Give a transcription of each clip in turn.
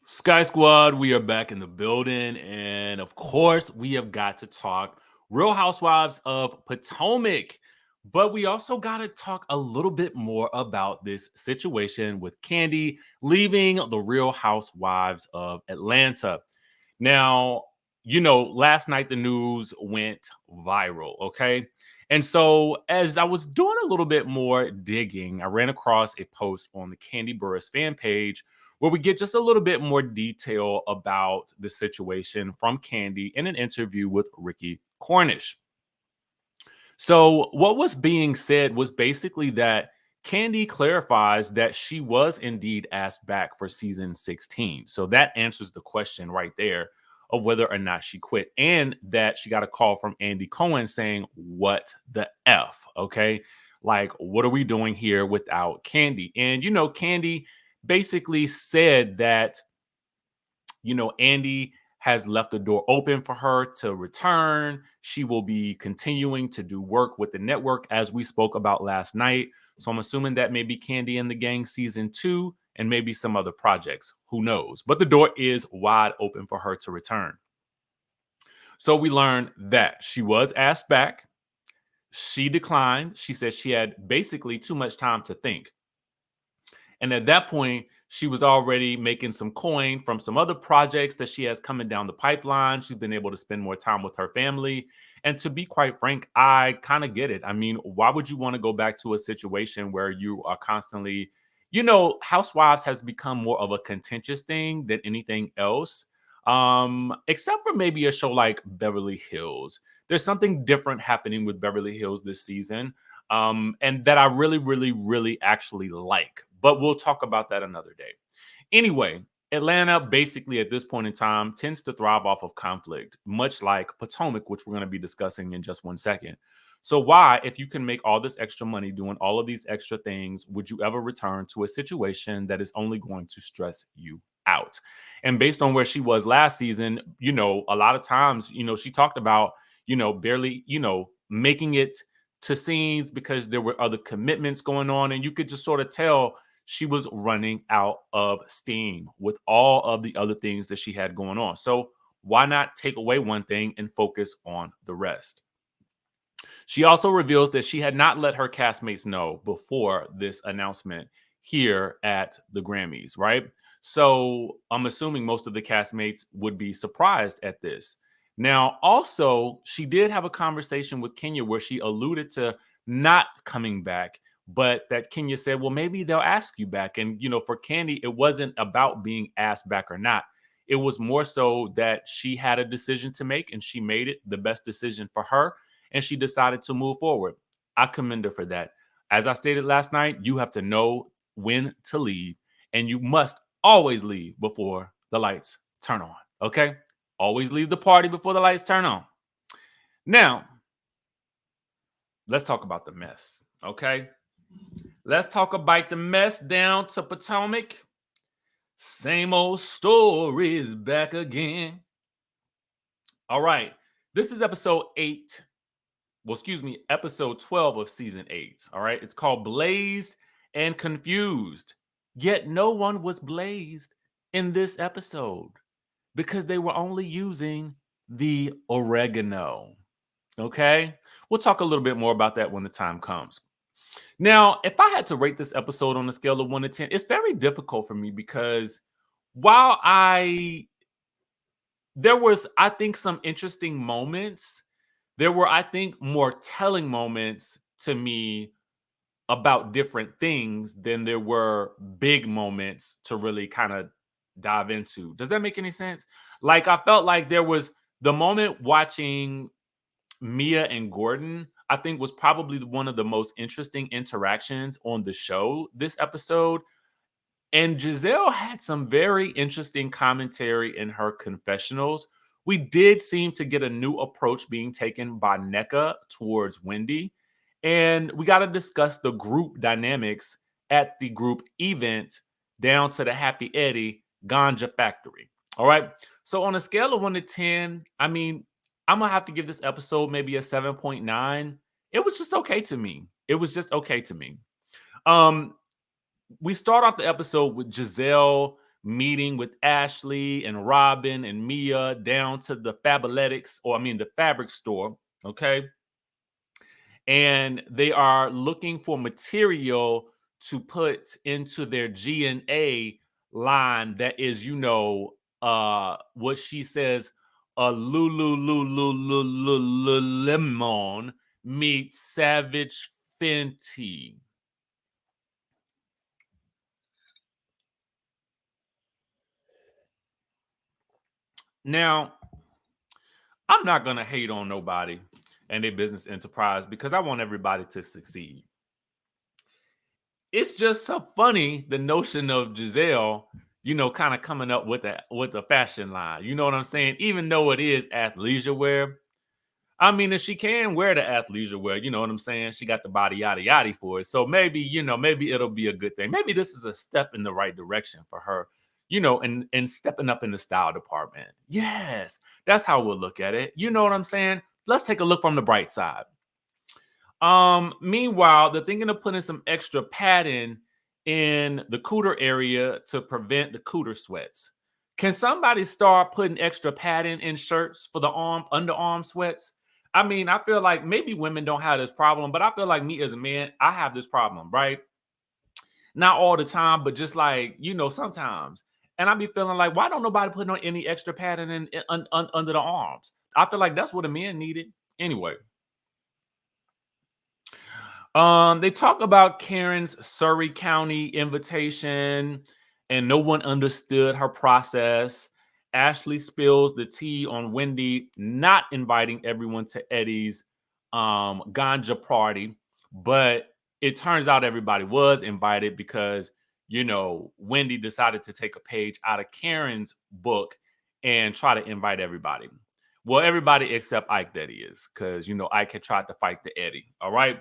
Sky Squad, we are back in the building. And of course, we have got to talk Real Housewives of Potomac. But we also got to talk a little bit more about this situation with Kandi leaving the Real Housewives of Atlanta. Now, last night the news went viral, okay? And so, as I was doing a little bit more digging, I ran across a post on the Kandi Burris fan page where we get just a little bit more detail about the situation from Kandi in an interview with Ricky Cornish. So, what was being said was basically that Kandi clarifies that she was indeed asked back for season 16. So, that answers the question right there of whether or not she quit, and that she got a call from Andy Cohen saying, "What the F?" Okay. Like, what are we doing here without Kandi? And, Kandi basically said that Andy has left the door open for her to return. She will be continuing to do work with the network as we spoke about last night. So I'm assuming that maybe Kandi and the Gang season 2 and maybe some other projects. Who knows? But the door is wide open for her to return. So we learned that she was asked back. She declined. She said she had basically too much time to think. And at that point, she was already making some coin from some other projects that she has coming down the pipeline. She's been able to spend more time with her family. And to be quite frank, I kind of get it. I mean, why would you want to go back to a situation where you are constantly, Housewives has become more of a contentious thing than anything else. Except for maybe a show like Beverly Hills. There's something different happening with Beverly Hills this season, and that I really, really, really actually like. But we'll talk about that another day. Anyway, Atlanta basically at this point in time tends to thrive off of conflict, much like Potomac, which we're going to be discussing in just one second. So, why, if you can make all this extra money doing all of these extra things, would you ever return to a situation that is only going to stress you out? And based on where she was last season, a lot of times, she talked about, barely, making it to scenes because there were other commitments going on. And you could just sort of tell she was running out of steam with all of the other things that she had going on. So why not take away one thing and focus on the rest? She also reveals that she had not let her castmates know before this announcement here at the Grammys, right? So I'm assuming most of the castmates would be surprised at this. Now, also, she did have a conversation with Kenya where she alluded to not coming back, but that Kenya said, well, maybe they'll ask you back. And, for Kandi, it wasn't about being asked back or not. It was more so that she had a decision to make and she made it the best decision for her and she decided to move forward. I commend her for that. As I stated last night, you have to know when to leave, and you must always leave before the lights turn on. Okay? Always leave the party before the lights turn on. Now, let's talk about the mess. Okay? Let's talk about the mess down to Potomac. Same old stories back again. All right. This is episode 8. Well, excuse me, episode 12 of season 8. All right. It's called Blazed and Confused. Yet no one was blazed in this episode because they were only using the oregano. Okay. We'll talk a little bit more about that when the time comes. Now, if I had to rate this episode on a scale of 1 to 10, it's very difficult for me because while there was, I think, some interesting moments, there were, I think, more telling moments to me about different things than there were big moments to really kind of dive into. Does that make any sense? Like, I felt like there was the moment watching Mia and Gordon, I think was probably one of the most interesting interactions on the show this episode. And Gizelle had some very interesting commentary in her confessionals. We did seem to get a new approach being taken by NECA towards Wendy. And we got to discuss the group dynamics at the group event down to the Happy Eddie Ganja Factory. All right. So on a scale of 1 to 10, I mean, I'm going to have to give this episode maybe a 7.9. It was just okay to me. It was just okay to me. Um, we start off the episode with Gizelle meeting with Ashley and Robin and Mia down to the Fabletics, or I mean the fabric store, okay? And they are looking for material to put into their G&A line that is, what she says, a Lululemon meets Savage Fenty. Now, I'm not gonna hate on nobody and their business enterprise because I want everybody to succeed. It's just so funny the notion of Gizelle, kind of coming up with a fashion line. You know what I'm saying? Even though it is athleisure wear, I mean, if she can wear the athleisure wear, you know what I'm saying? She got the body yada yada for it. So maybe, maybe it'll be a good thing. Maybe this is a step in the right direction for her, and stepping up in the style department. Yes, that's how we'll look at it. You know what I'm saying? Let's take a look from the bright side. Meanwhile, they're thinking of putting some extra padding in the cooter area to prevent the cooter sweats. Can somebody start putting extra padding in shirts for the underarm sweats? I mean, I feel like maybe women don't have this problem, but I feel like me as a man, I have this problem, right? Not all the time, but just like, sometimes. And I be feeling like, why don't nobody put on any extra padding under the arms? I feel like that's what a man needed. Anyway, they talk about Karen's Surrey County invitation, and no one understood her process. Ashley spills the tea on Wendy not inviting everyone to Eddie's ganja party, but it turns out everybody was invited because Wendy decided to take a page out of Karen's book and try to invite everybody. Well, everybody except Ike, that is, because Ike had tried to fight the Eddie. All right.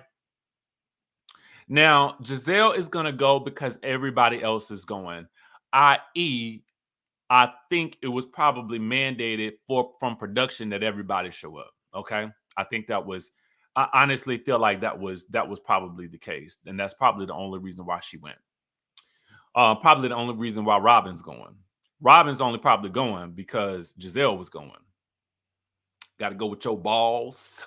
Now, Gizelle is going to go because everybody else is going, i.e., I think it was probably mandated from production that everybody show up. Okay, I think that was. I honestly feel like that was probably the case, and that's probably the only reason why she went. Probably the only reason why Robin's going. Robin's only probably going because Gizelle was going. Got to go with your balls.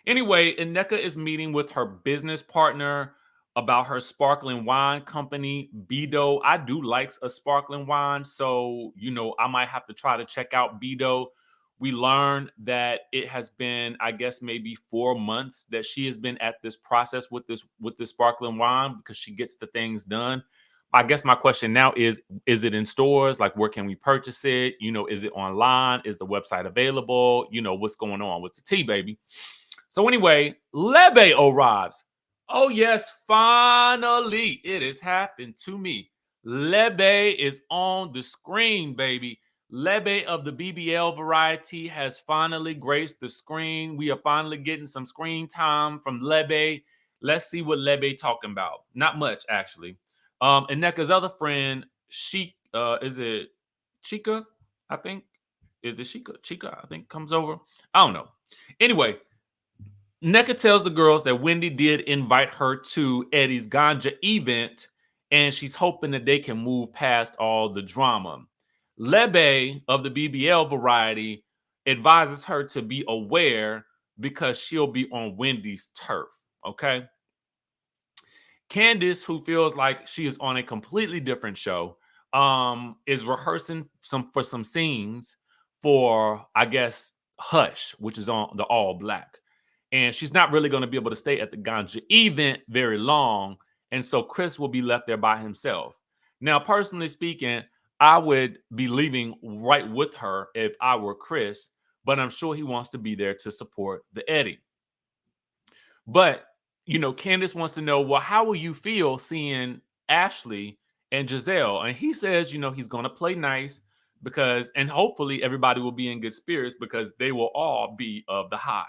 Anyway, Ineka is meeting with her business partner about her sparkling wine company, Bido. I do like a sparkling wine, so I might have to try to check out Bido. We learned that it has been, I guess, maybe 4 months that she has been at this process with this sparkling wine because she gets the things done. I guess my question now is it in stores? Like, where can we purchase it? Is it online? Is the website available? What's going on? What's the tea, baby? So anyway, Lebe arrives. Oh yes, finally, it has happened to me. Lebe is on the screen, baby. Lebe of the BBL variety has finally graced the screen. We are finally getting some screen time from Lebe. Let's see what Lebe talking about. Not much, actually. And Neka's other friend, is it Chica? I think. Is it Chica? Chica, I think, comes over. I don't know. Anyway, Neka tells the girls that Wendy did invite her to Eddie's ganja event, and she's hoping that they can move past all the drama. Lebe of the BBL variety advises her to be aware because she'll be on Wendy's turf. Okay. Candace, who feels like she is on a completely different show, is rehearsing for some scenes for, I guess, Hush, which is on the all black. And she's not really going to be able to stay at the ganja event very long. And so Chris will be left there by himself. Now, personally speaking, I would be leaving right with her if I were Chris, but I'm sure he wants to be there to support the Eddie. But, Candace wants to know, well, how will you feel seeing Ashley and Gizelle? And he says, he's going to play nice and hopefully everybody will be in good spirits because they will all be of the high.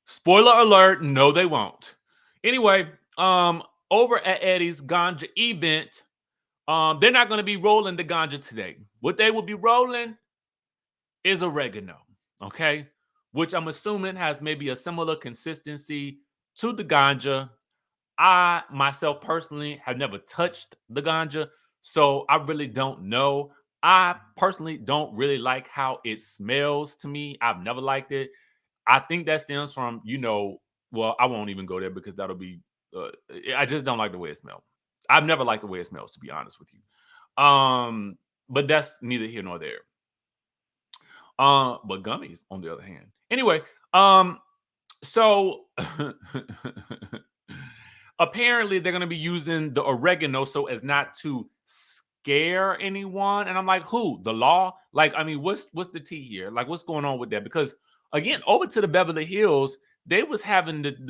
Spoiler alert, no, they won't. Anyway, over at Eddie's ganja event, they're not going to be rolling the ganja today. What they will be rolling is oregano, okay? Which I'm assuming has maybe a similar consistency to the ganja. I, myself personally, have never touched the ganja, So I really don't know. I personally don't really like how it smells to me. I've never liked it. I think that stems from, well, I won't even go there because that'll be, I just don't like the way it smells. I've never liked the way it smells, to be honest with you. But that's neither here nor there. But gummies, on the other hand. Anyway, so apparently they're going to be using the oregano so as not to scare anyone. And I'm like, who? The law? Like, I mean, what's the tea here? Like, what's going on with that? Because again, over to the Beverly Hills, they was having the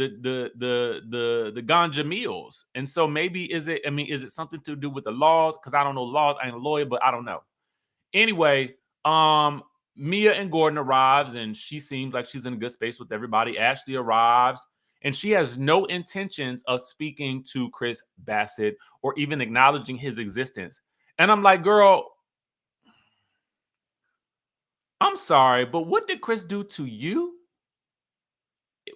ganja meals. And so maybe is it something to do with the laws? Because I don't know laws. I ain't a lawyer, but I don't know. Anyway, Mia and Gordon arrives, and she seems like she's in a good space with everybody. Ashley arrives, and she has no intentions of speaking to Chris Bassett or even acknowledging his existence. And I'm like, girl, I'm sorry, but what did Chris do to you?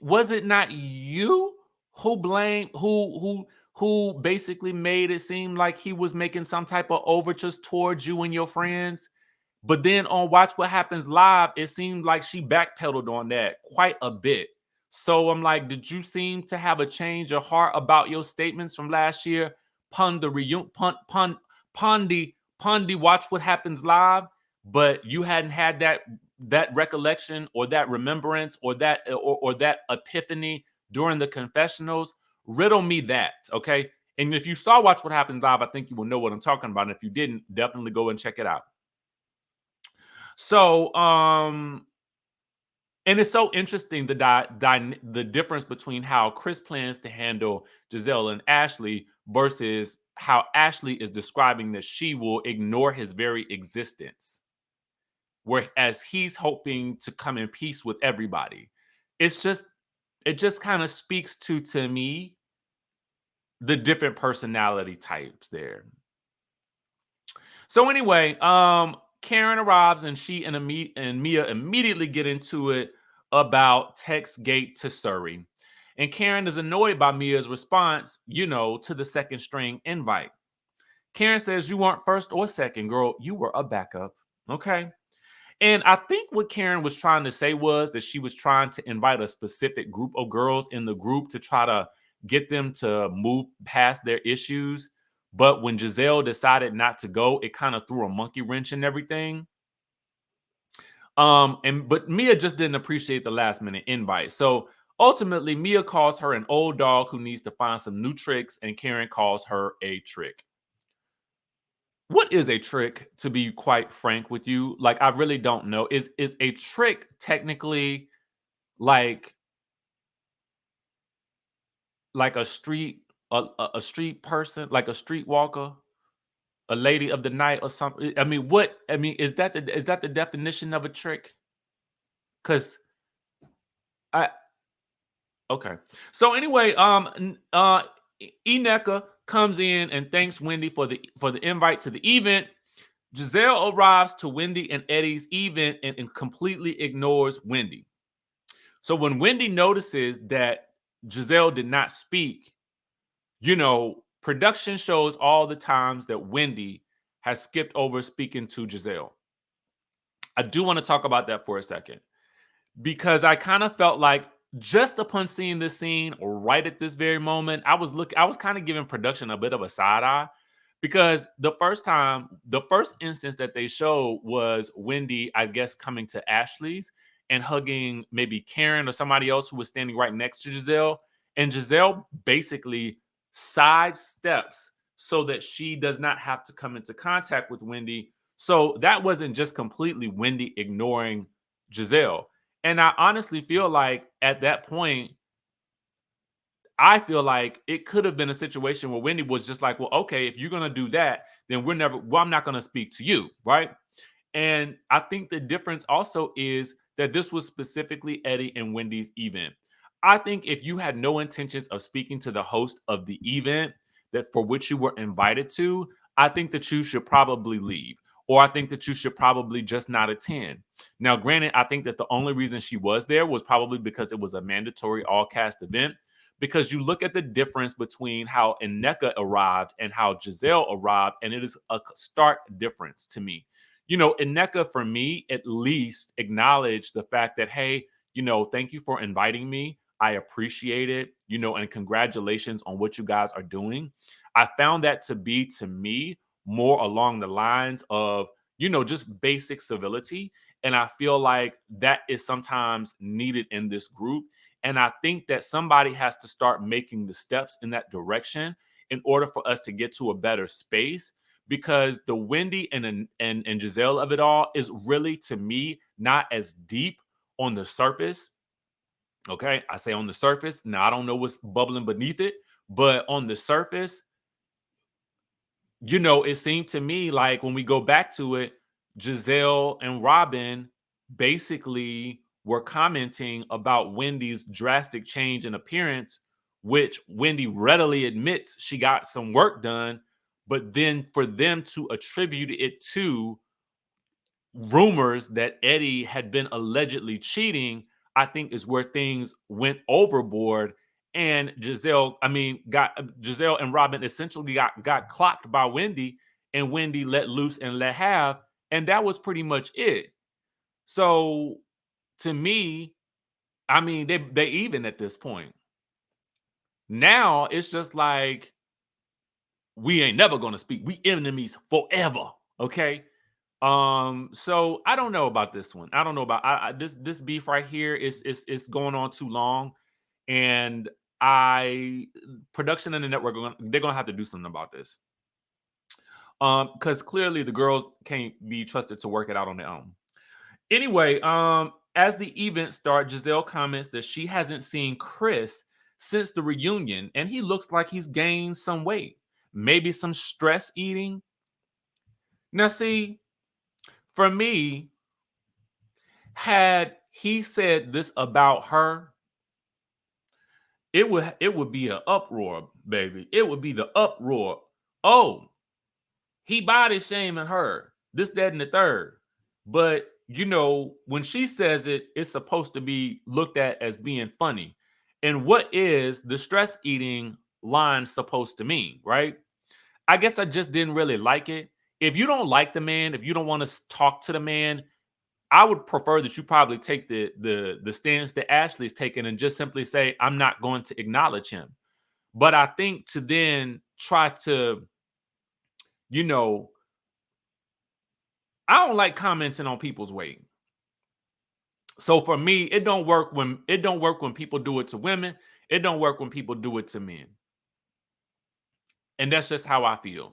Was it not you who blamed who basically made it seem like he was making some type of overtures towards you and your friends? But then on Watch What Happens Live, it seemed like she backpedaled on that quite a bit. So I'm like, did you seem to have a change of heart about your statements from last year? Pun the reunion, Pondi, Watch What Happens Live, but you hadn't had that recollection or that remembrance or that epiphany during the confessionals. Riddle me that, okay? And if you saw Watch What Happens Live, I think you will know what I'm talking about. And if you didn't, definitely go and check it out. So, and it's so interesting the difference between how Chris plans to handle Gizelle and Ashley versus how Ashley is describing that she will ignore his very existence, whereas he's hoping to come in peace with everybody. It just kind of speaks to me the different personality types there. So anyway, Karen arrives and she and Mia immediately get into it about Textgate to Surrey. And Karen is annoyed by Mia's response, to the second string invite. Karen says, you weren't first or second, girl. You were a backup. Okay. And I think what Karen was trying to say was that she was trying to invite a specific group of girls in the group to try to get them to move past their issues. But when Gizelle decided not to go, it kind of threw a monkey wrench in everything. But Mia just didn't appreciate the last minute invite. So ultimately, Mia calls her an old dog who needs to find some new tricks, and Karen calls her a trick. What is a trick, to be quite frank with you? Like, I really don't know. Is a trick technically like a street person, like a street walker, a lady of the night or something? Is that the definition of a trick? Because I okay. So anyway, Ineka comes in and thanks Wendy for the invite to the event. Gizelle arrives to Wendy and Eddie's event and completely ignores Wendy. So when Wendy notices that Gizelle did not speak, production shows all the times that Wendy has skipped over speaking to Gizelle. I do want to talk about that for a second because I kind of felt like just upon seeing this scene right at this very moment, I was kind of giving production a bit of a side eye because the first instance that they showed was Wendy, I guess, coming to Ashley's and hugging maybe Karen or somebody else who was standing right next to Gizelle. And Gizelle basically sidesteps so that she does not have to come into contact with Wendy. So that wasn't just completely Wendy ignoring Gizelle. And I honestly feel like at that point, I feel like it could have been a situation where Wendy was just like, well, okay, if you're going to do that, then I'm not going to speak to you. Right. And I think the difference also is that this was specifically Eddie and Wendy's event. I think if you had no intentions of speaking to the host of the event that for which you were invited to, I think that you should probably leave. Or I think that you should probably just not attend. Now, granted, I think that the only reason she was there was probably because it was a mandatory all cast event. because you look at the difference between how Nneka arrived and how Gizelle arrived, and it is a stark difference to me. Nneka, for me, at least acknowledged the fact that, hey, thank you for inviting me. I appreciate it, and congratulations on what you guys are doing. I found that to be, to me, more along the lines of, just basic civility. And I feel like that is sometimes needed in this group. And I think that somebody has to start making the steps in that direction in order for us to get to a better space. Because the Wendy and Gizelle of it all is really, to me, not as deep on the surface. Okay, I say on the surface. Now I don't know what's bubbling beneath it, but on the surface, it seemed to me like when we go back to it, Gizelle and Robin basically were commenting about Wendy's drastic change in appearance, which Wendy readily admits she got some work done. But then for them to attribute it to rumors that Eddie had been allegedly cheating, I think is where things went overboard. And Gizelle and Robin essentially got clocked by Wendy, and Wendy let loose and let have, and that was pretty much it. So to me, they even at this point. Now it's just like we ain't never gonna speak. We enemies forever. Okay. So I don't know about this one. I don't know about this beef right here is going on too long, and production and the network they're gonna have to do something about this. Because clearly the girls can't be trusted to work it out on their own. Anyway, as the event starts, Gizelle comments that she hasn't seen Chris since the reunion, and he looks like he's gained some weight, maybe some stress eating. Now, see, for me, had he said this about her, it would be an uproar, baby. It would be the uproar. Oh, he body shaming her. This, that, and the third. But when she says it, it's supposed to be looked at as being funny. And what is the stress eating line supposed to mean, right? I guess I just didn't really like it. If you don't like the man, if you don't want to talk to the man, I would prefer that you probably take the stance that Ashley's taken and just simply say, I'm not going to acknowledge him. But I think to then try to, I don't like commenting on people's weight. So for me, it don't work when people do it to women. It don't work when people do it to men. And that's just how I feel.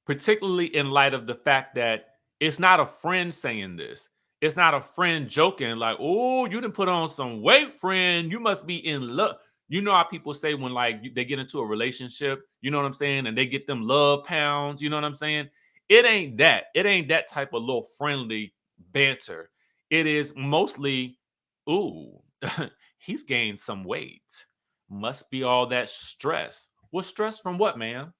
Particularly in light of the fact that it's not a friend saying this. It's not a friend joking like, "Oh, you didn't put on some weight, friend. You must be in love." You know how people say when they get into a relationship, you know what I'm saying, and they get them love pounds, you know what I'm saying? It ain't that. It ain't that type of little friendly banter. It is mostly, "Ooh, he's gained some weight. Must be all that stress." Well, stress from what, man?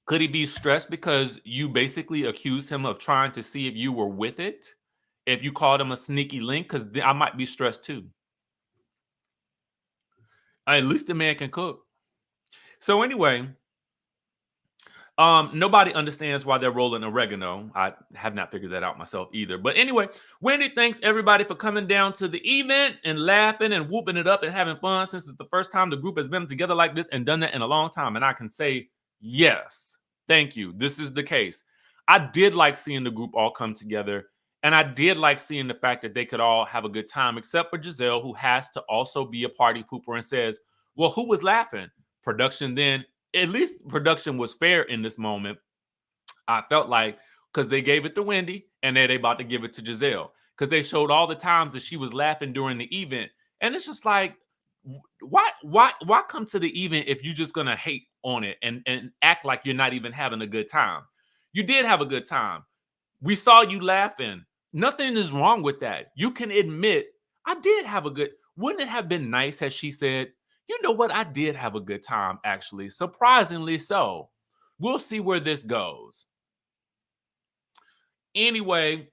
Could he be stressed because you basically accused him of trying to see if you were with it? If you called him a sneaky link, because I might be stressed too. At least the man can cook. So anyway, nobody understands why they're rolling oregano. I have not figured that out myself either. But anyway, Wendy thanks everybody for coming down to the event and laughing and whooping it up and having fun, since it's the first time the group has been together like this and done that in a long time. And I can say, yes, thank you. This is the case. I did like seeing the group all come together. And I did like seeing the fact that they could all have a good time, except for Gizelle, who has to also be a party pooper and says, well, who was laughing? Production then. At least production was fair in this moment. I felt like, because they gave it to Wendy and then they about to give it to Gizelle, because they showed all the times that she was laughing during the event. And it's just like, why come to the event if you're just gonna hate on it and act like you're not even having a good time? You did have a good time. We saw you laughing. Nothing is wrong with that. You can admit, I did have a good. Wouldn't it have been nice had she said, you know what? I did have a good time, actually. Surprisingly so. We'll see where this goes. Anyway,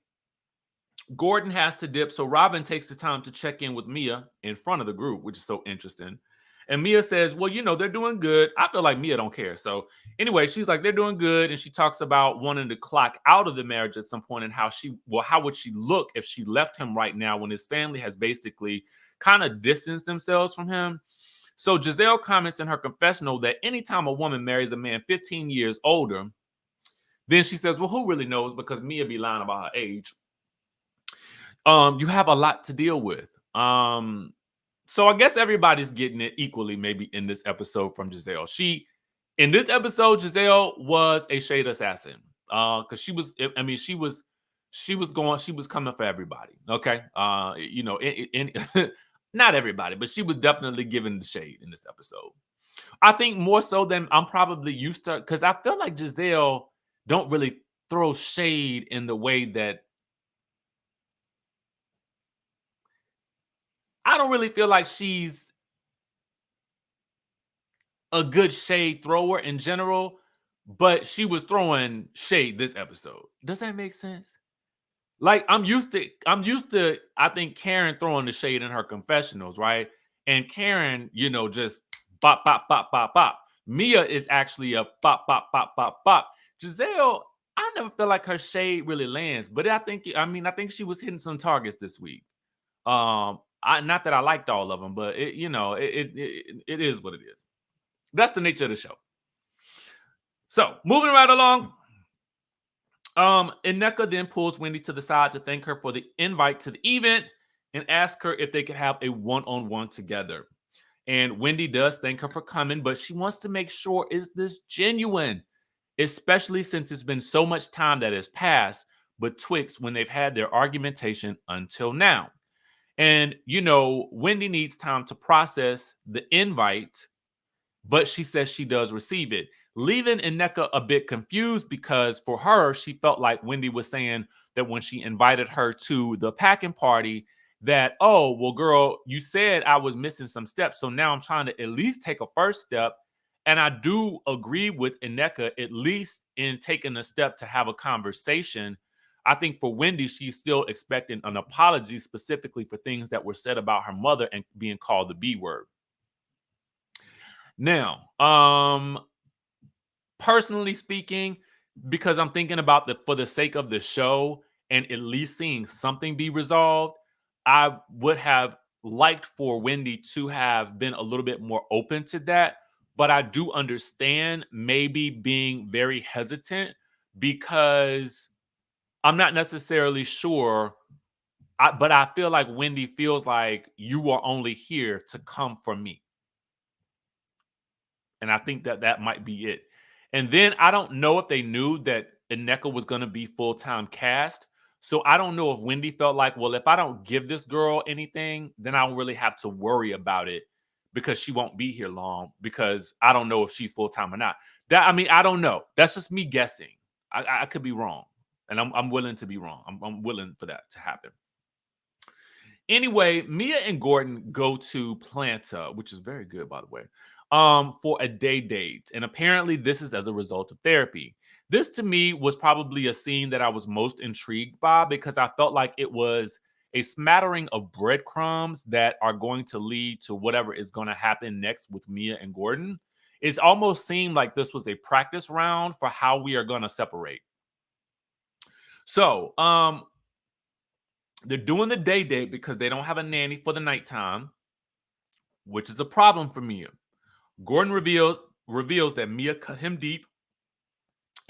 Gordon has to dip, so Robin takes the time to check in with Mia in front of the group, which is so interesting. And Mia says, well, they're doing good. I feel like Mia don't care. So anyway, she's like, they're doing good. And she talks about wanting to clock out of the marriage at some point and how would she look if she left him right now when his family has basically kind of distanced themselves from him. So Gizelle comments in her confessional that anytime a woman marries a man 15 years older, then she says, well, who really knows? Because Mia be lying about her age. You have a lot to deal with. So I guess everybody's getting it equally, maybe in this episode from Gizelle. In this episode, Gizelle was a shade assassin. Because she was coming for everybody. Okay. Not everybody, but she was definitely giving the shade in this episode. I think more so than I'm probably used to, because I feel like Gizelle don't really throw shade in the way that I don't really feel like she's a good shade thrower in general, but she was throwing shade this episode. Does that make sense? Like I'm used to I think Karen throwing the shade in her confessionals, right? And Karen, just bop bop bop bop bop. Mia is actually a bop bop bop bop bop. Gizelle, I never feel like her shade really lands, but I think she was hitting some targets this week. Not that I liked all of them, but it is what it is. That's the nature of the show. So moving right along. Ineka then pulls Wendy to the side to thank her for the invite to the event and ask her if they could have a one-on-one together. And Wendy does thank her for coming, but she wants to make sure, is this genuine? Especially since it's been so much time that has passed betwixt when they've had their argumentation until now. And, Wendy needs time to process the invite, but she says she does receive it, leaving Ineka a bit confused because for her, she felt like Wendy was saying that when she invited her to the packing party, that, oh, well, girl, you said I was missing some steps. So now I'm trying to at least take a first step. And I do agree with Ineka, at least in taking a step to have a conversation. I think for Wendy, she's still expecting an apology specifically for things that were said about her mother and being called the B word. Now, personally speaking, because I'm thinking about for the sake of the show and at least seeing something be resolved, I would have liked for Wendy to have been a little bit more open to that. But I do understand maybe being very hesitant because I'm not necessarily sure. But I feel like Wendy feels like you are only here to come for me. And I think that might be it. And then I don't know if they knew that Ineka was going to be full-time cast. So I don't know if Wendy felt like, well, if I don't give this girl anything, then I don't really have to worry about it because she won't be here long because I don't know if she's full-time or not. I don't know. That's just me guessing. I could be wrong. And I'm willing to be wrong. I'm willing for that to happen. Anyway, Mia and Gordon go to Planta, which is very good, by the way, for a day date. And apparently this is as a result of therapy. This to me was probably a scene that I was most intrigued by because I felt like it was a smattering of breadcrumbs that are going to lead to whatever is going to happen next with Mia and Gordon. It almost seemed like this was a practice round for how we are going to separate. So, they're doing the day date because they don't have a nanny for the nighttime, which is a problem for Mia. Gordon reveals that Mia cut him deep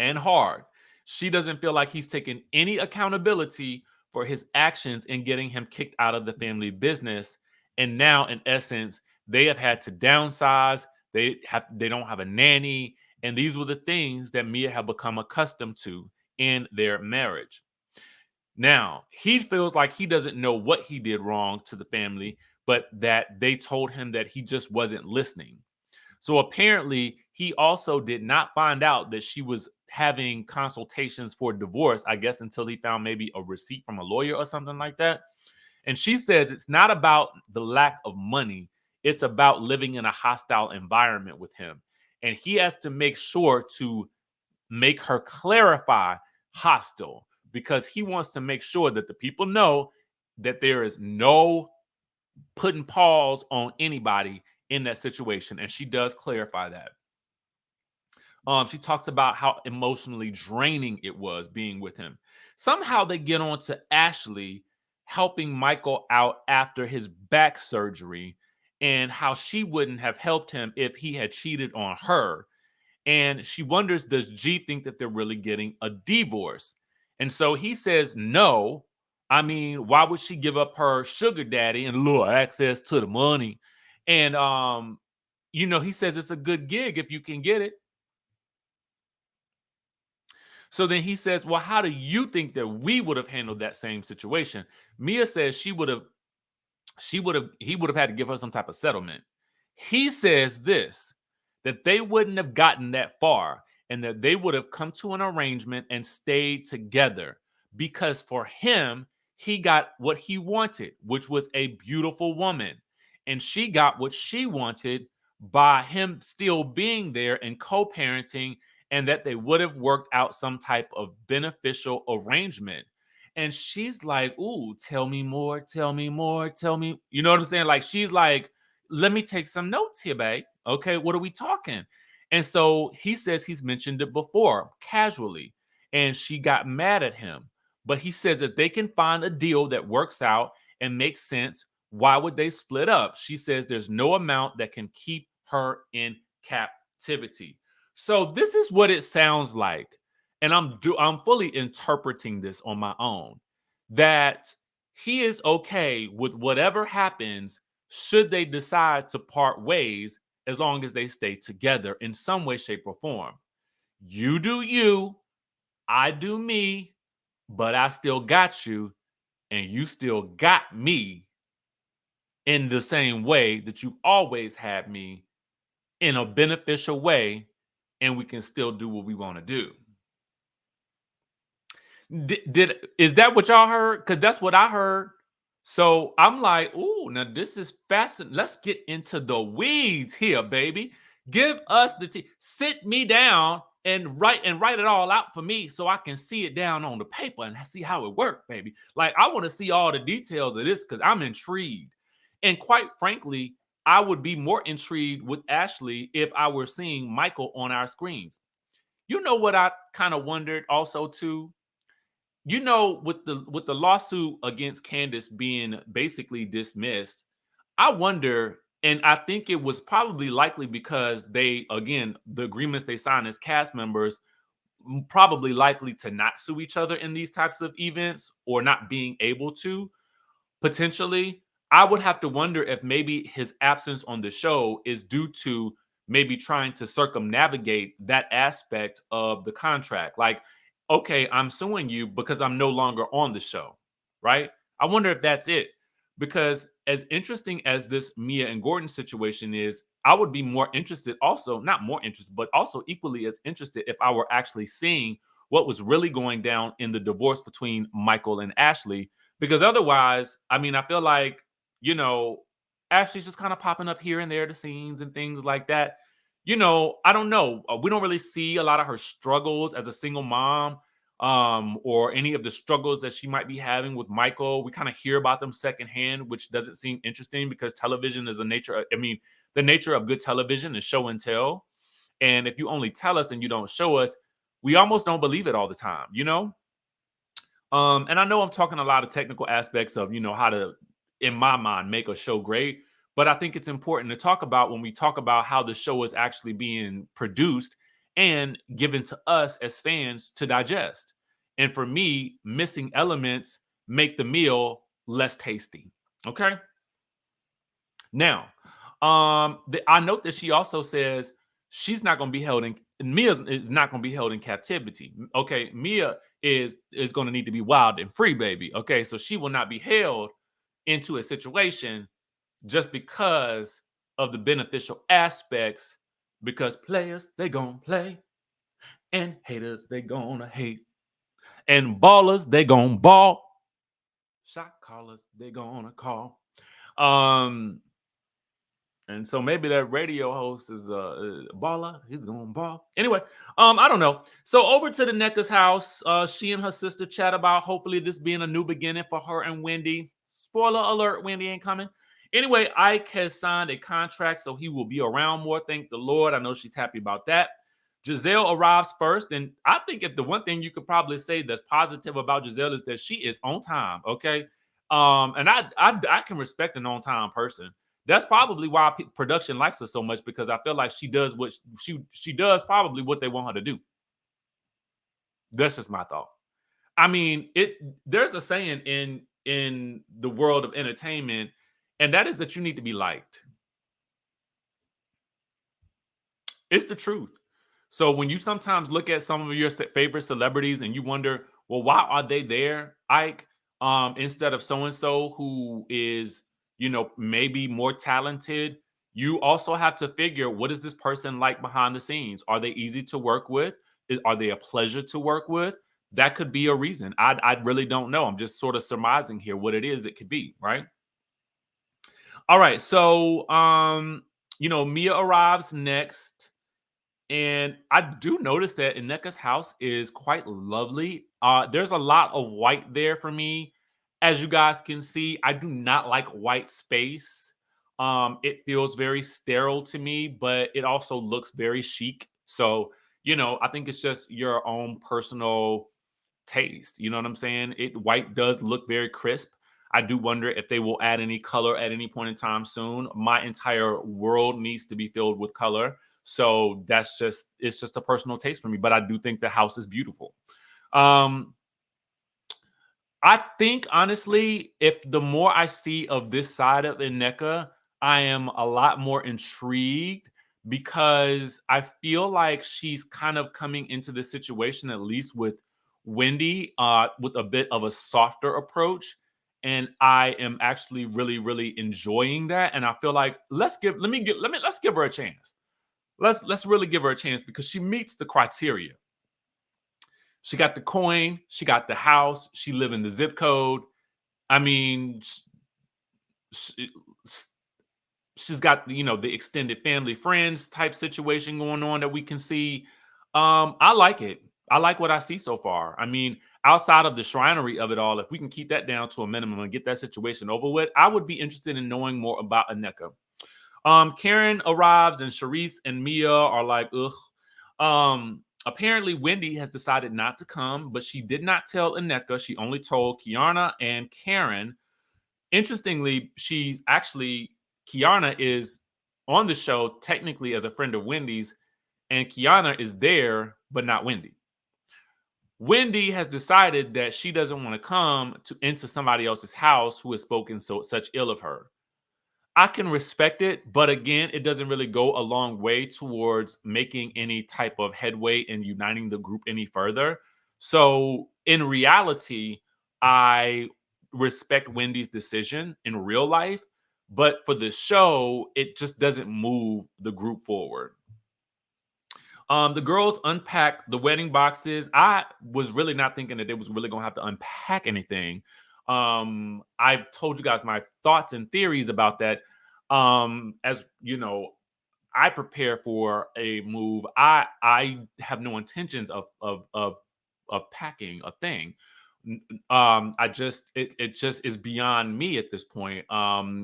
and hard. She doesn't feel like he's taken any accountability for his actions in getting him kicked out of the family business. And now, in essence, they have had to downsize. They don't have a nanny. And these were the things that Mia had become accustomed to in their marriage. Now, he feels like he doesn't know what he did wrong to the family, but that they told him that he just wasn't listening. So apparently, he also did not find out that she was having consultations for divorce, I guess, until he found maybe a receipt from a lawyer or something like that. And she says it's not about the lack of money, it's about living in a hostile environment with him. And he has to make sure to make her clarify hostile, because he wants to make sure that the people know that there is no putting pause on anybody in that situation. And she does clarify that. She talks about how emotionally draining it was being with him. Somehow they get on to Ashley helping Michael out after his back surgery and how she wouldn't have helped him if he had cheated on her. And she wonders, does G think that they're really getting a divorce? And so he says, no. I mean, why would she give up her sugar daddy and little access to the money? And, he says it's a good gig if you can get it. So then he says, well, how do you think that we would have handled that same situation? Mia says he would have had to give her some type of settlement. He says this, that they wouldn't have gotten that far and that they would have come to an arrangement and stayed together because for him, he got what he wanted, which was a beautiful woman. And she got what she wanted by him still being there and co-parenting, and that they would have worked out some type of beneficial arrangement. And she's like, ooh, tell me more, tell me more, tell me. You know what I'm saying? Like, she's like, let me take some notes here, babe. Okay, what are we talking? And so he says he's mentioned it before, casually, and she got mad at him. But he says if they can find a deal that works out and makes sense, why would they split up? She says there's no amount that can keep her in captivity. So this is what it sounds like, and I'm fully interpreting this on my own, that he is okay with whatever happens should they decide to part ways, as long as they stay together in some way, shape, or form. You do you, I do me, but I still got you, and you still got me in the same way that you've always had me, in a beneficial way, and we can still do what we want to do. Is that what y'all heard? Because that's what I heard. So I'm like, ooh, now this is fascinating. Let's get into the weeds here, baby. Give us the sit me down and write it all out for me so I can see it down on the paper and see how it worked, baby. Like, I want to see all the details of this because I'm intrigued. And quite frankly, I would be more intrigued with Ashley if I were seeing Michael on our screens. You know what I kind of wondered also too? With the lawsuit against Candace being basically dismissed, I wonder, and I think it was probably likely because they, again, the agreements they signed as cast members, probably likely to not sue each other in these types of events or not being able to potentially. I would have to wonder if maybe his absence on the show is due to maybe trying to circumnavigate that aspect of the contract. Like, okay, I'm suing you because I'm no longer on the show, right? I wonder if that's it. Because as interesting as this Mia and Gordon situation is, I would be more interested, also, not more interested, but also equally as interested if I were actually seeing what was really going down in the divorce between Michael and Ashley. Because otherwise, I mean, I feel like, you know, Ashley's just kind of popping up here and there to scenes and things like that. I don't know. We don't really see a lot of her struggles as a single mom, or any of the struggles that she might be having with Michael. We kind of hear about them secondhand, which doesn't seem interesting because television is the nature of good television is show and tell. And if you only tell us and you don't show us, we almost don't believe it all the time, you know? And I know I'm talking a lot of technical aspects of, how to, in my mind, make a show great. But I think it's important to talk about when we talk about how the show is actually being produced and given to us as fans to digest. And for me, missing elements make the meal less tasty. Okay. Now, I note that she also says she's not going to be held in. Mia is not going to be held in captivity. Okay, Mia is going to need to be wild and free, baby. Okay, so she will not be held into a situation just because of the beneficial aspects. Because players, they gonna play, and haters, they gonna hate, and ballers, they gonna ball. Shot callers, they gonna call. Um, And so maybe that radio host is a baller. He's going ball. Anyway, I don't know. So over to the Necker's house. She and her sister chat about hopefully this being a new beginning for her and Wendy. Spoiler alert, Wendy ain't coming. Anyway, Ike has signed a contract, so he will be around more. Thank the Lord. I know she's happy about that. Gizelle arrives first, and I think if the one thing you could probably say that's positive about Gizelle is that she is on time. Okay, and I can respect an on time person. That's probably why production likes her so much, because I feel like she does what she does probably what they want her to do. That's just my thought. I mean, there's a saying in the world of entertainment, and that is that you need to be liked. It's the truth. So when you sometimes look at some of your favorite celebrities and you wonder, well, why are they there, Ike, instead of so and so who is, maybe more talented? You also have to figure, what is this person like behind the scenes? Are they easy to work with? Are they a pleasure to work with? That could be a reason. I really don't know. I'm just sort of surmising here what it is it could be, right? All right. So, Mia arrives next. And I do notice that Ineka's house is quite lovely. There's a lot of white there for me. As you guys can see, I do not like white space. It feels very sterile to me, but it also looks very chic. So, I think it's just your own personal taste. You know what I'm saying? White does look very crisp. I do wonder if they will add any color at any point in time soon. My entire world needs to be filled with color. So it's just a personal taste for me. But I do think the house is beautiful. Um, I think honestly, if the more I see of this side of Ineka, I am a lot more intrigued, because I feel like she's kind of coming into this situation, at least with Wendy, with a bit of a softer approach. And I am actually really, really enjoying that. And I feel like let's give her a chance. Let's really give her a chance, because she meets the criteria. She got the coin, she got the house, she live in the zip code. I mean, she, she's got the extended family friends type situation going on that we can see. I like it. I like what I see so far. I mean, outside of the shrinery of it all, if we can keep that down to a minimum and get that situation over with, I would be interested in knowing more about Ineka. Karen arrives, and Sharice and Mia are like, ugh. Apparently, Wendy has decided not to come, but she did not tell Ineka. She only told Kiana and Karen. Interestingly, Kiana is on the show technically as a friend of Wendy's, and Kiana is there, but not Wendy. Wendy has decided that she doesn't want to come into somebody else's house who has spoken such ill of her. I can respect it, but again, it doesn't really go a long way towards making any type of headway and uniting the group any further. So, in reality, I respect Wendy's decision in real life, but for the show, it just doesn't move the group forward. The girls unpacked the wedding boxes. I was really not thinking that they was really gonna have to unpack anything. I've told you guys my thoughts and theories about that. As you know, I prepare for a move. I have no intentions of packing a thing. I just it just is beyond me at this point.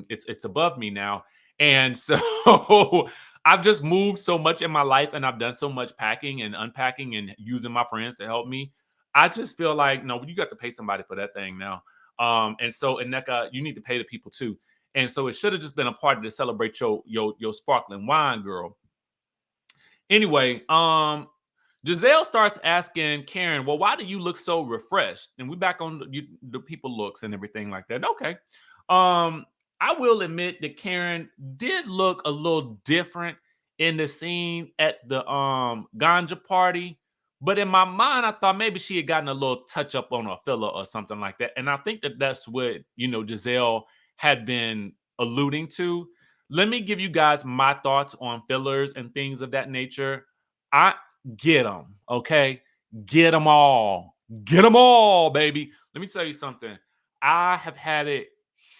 It's above me now, and so I've just moved so much in my life, and I've done so much packing and unpacking and using my friends to help me. I just feel like, no, you got to pay somebody for that thing now. And so in NECA, you need to pay the people too. And so it should have just been a party to celebrate your sparkling wine, girl. Anyway, Gizelle starts asking Karen, well, why do you look so refreshed? And we back on the people looks and everything like that. Okay. I will admit that Karen did look a little different in the scene at the ganja party. But in my mind, I thought maybe she had gotten a little touch up on her filler or something like that. And I think that that's what, Gizelle had been alluding to. Let me give you guys my thoughts on fillers and things of that nature. I get them, okay? Get them all, baby. Let me tell you something. I have had it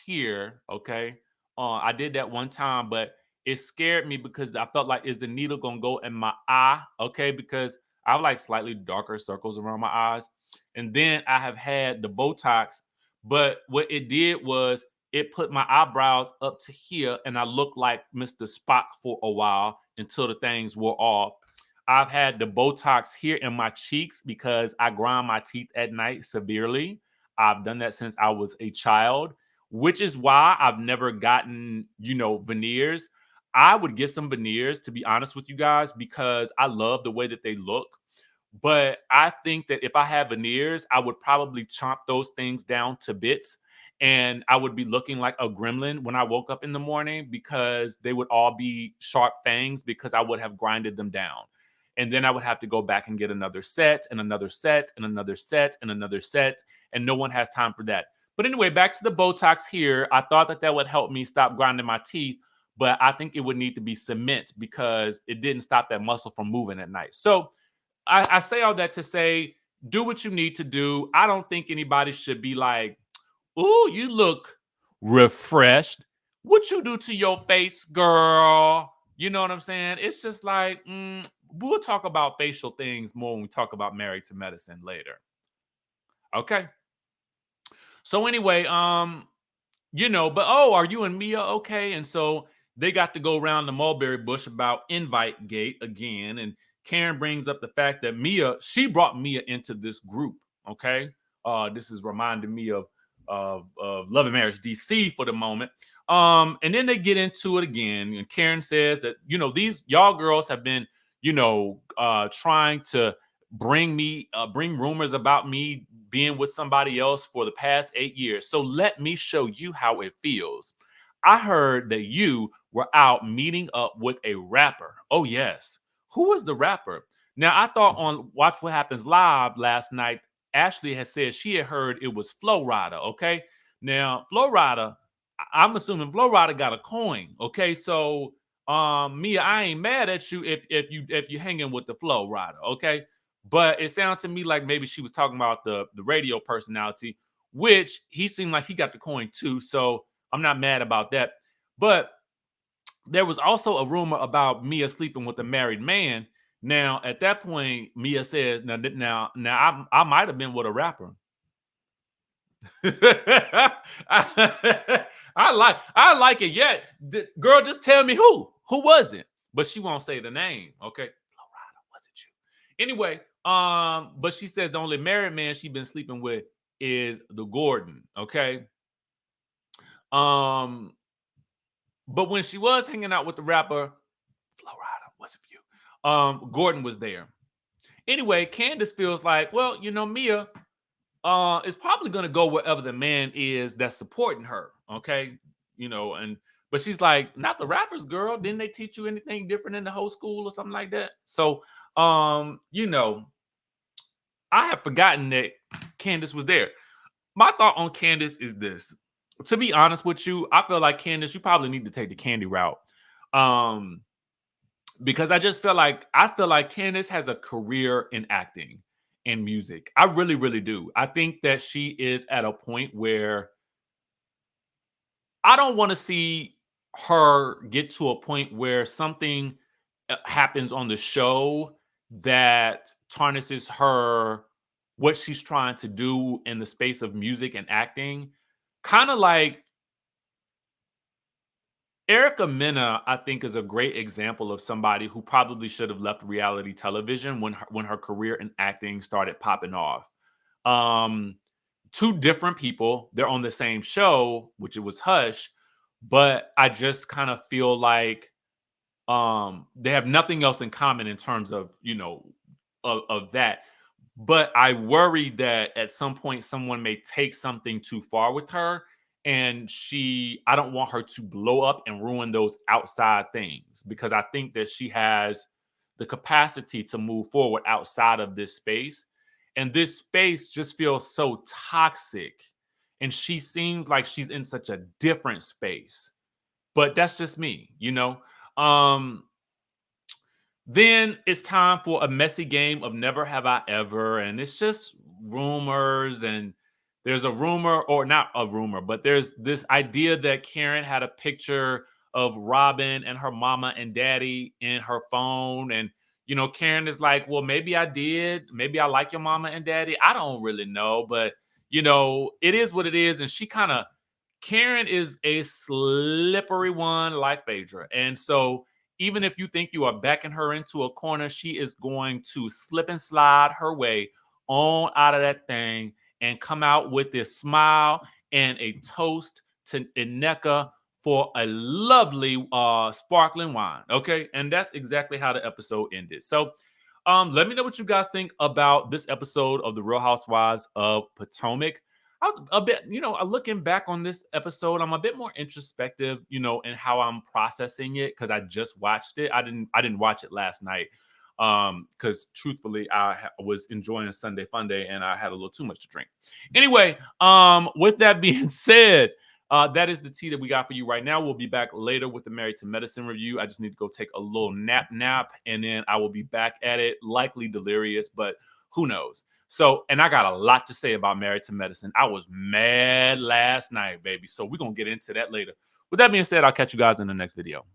here, okay? I did that one time, but it scared me because I felt like, is the needle gonna go in my eye? Okay, because I have like slightly darker circles around my eyes. And then I have had the Botox, but what it did was it put my eyebrows up to here, and I looked like Mr. Spock for a while until the things wore off. I've had the Botox here in my cheeks because I grind my teeth at night severely. I've done that since I was a child, which is why I've never gotten, veneers. I would get some veneers, to be honest with you guys, because I love the way that they look. But I think that if I had veneers, I would probably chomp those things down to bits, and I would be looking like a gremlin when I woke up in the morning because they would all be sharp fangs because I would have grinded them down. And then I would have to go back and get another set and another set and another set and another set. And no one has time for that. But anyway, back to the Botox here. I thought that that would help me stop grinding my teeth, but I think it would need to be cement because it didn't stop that muscle from moving at night. So I say all that to say, do what you need to do. I don't think anybody should be like, "Ooh, you look refreshed. What you do to your face, girl?" You know what I'm saying? It's just like, we'll talk about facial things more when we talk about Married to Medicine later. Okay. So anyway, but oh, are you and Mia okay? And so they got to go around the mulberry bush about invite gate again. And Karen brings up the fact that she brought Mia into this group. Okay. This is reminding me of Love and Marriage DC for the moment. And then they get into it again. And Karen says that, these y'all girls have been, trying to bring rumors about me being with somebody else for the past 8 years. So let me show you how it feels. I heard that you were out meeting up with a rapper. Oh, yes. Who was the rapper? Now, I thought on Watch What Happens Live last night, Ashley had said she had heard it was Flo Rida. Okay. Now, Flo Rida, I'm assuming Flo Rida got a coin. Okay. So, Mia, I ain't mad at you if you hanging with the Flo Rida. Okay. But it sounds to me like maybe she was talking about the radio personality, which he seemed like he got the coin too. So I'm not mad about that. But there was also a rumor about Mia sleeping with a married man. Now, at that point, Mia says, "Now, I might have been with a rapper." I like it. Yeah, girl, just tell me who was it? But she won't say the name. Okay, Florida, was it you? Anyway, but she says the only married man she been sleeping with is the Gordon. Okay, um, but when she was hanging out with the rapper, Florida, was it you? Gordon was there. Anyway, Candace feels like, well, Mia is probably going to go wherever the man is that's supporting her. Okay. And but she's like, not the rappers, girl. Didn't they teach you anything different in the whole school or something like that? So, I have forgotten that Candace was there. My thought on Candace is this. To be honest with you, I feel like Candace, you probably need to take the Kandi route. Um, because I feel like Candace has a career in acting and music. I really, really do. I think that she is at a point where I don't want to see her get to a point where something happens on the show that tarnishes her what she's trying to do in the space of music and acting. Kind of like Erica Mena, I think, is a great example of somebody who probably should have left reality television when her career in acting started popping off. Um, Two different people, they're on the same show, which it was Hush, but I just kind of feel like they have nothing else in common in terms of of that. But I worry that at some point someone may take something too far with her, and I don't want her to blow up and ruin those outside things, because I think that she has the capacity to move forward outside of this space. And this space just feels so toxic, and she seems like she's in such a different space. But that's just me. Um then it's time for a messy game of Never Have I Ever. And it's just rumors. And there's a rumor, or not a rumor, but there's this idea that Karen had a picture of Robin and her mama and daddy in her phone. And, Karen is like, well, maybe I did. Maybe I like your mama and daddy. I don't really know. But, it is what it is. And Karen is a slippery one like Phaedra. And so even if you think you are backing her into a corner, she is going to slip and slide her way on out of that thing and come out with this smile and a toast to Ineka for a lovely sparkling wine. Okay. And that's exactly how the episode ended. So let me know what you guys think about this episode of The Real Housewives of Potomac. I was a bit, looking back on this episode, I'm a bit more introspective, in how I'm processing it because I just watched it. I didn't watch it last night because truthfully, was enjoying a Sunday fun day and I had a little too much to drink. Anyway, with that being said, that is the tea that we got for you right now. We'll be back later with the Married to Medicine review. I just need to go take a little nap, and then I will be back at it, likely delirious, but who knows? So, and I got a lot to say about Married to Medicine. I was mad last night, baby. So we're going to get into that later. With that being said, I'll catch you guys in the next video.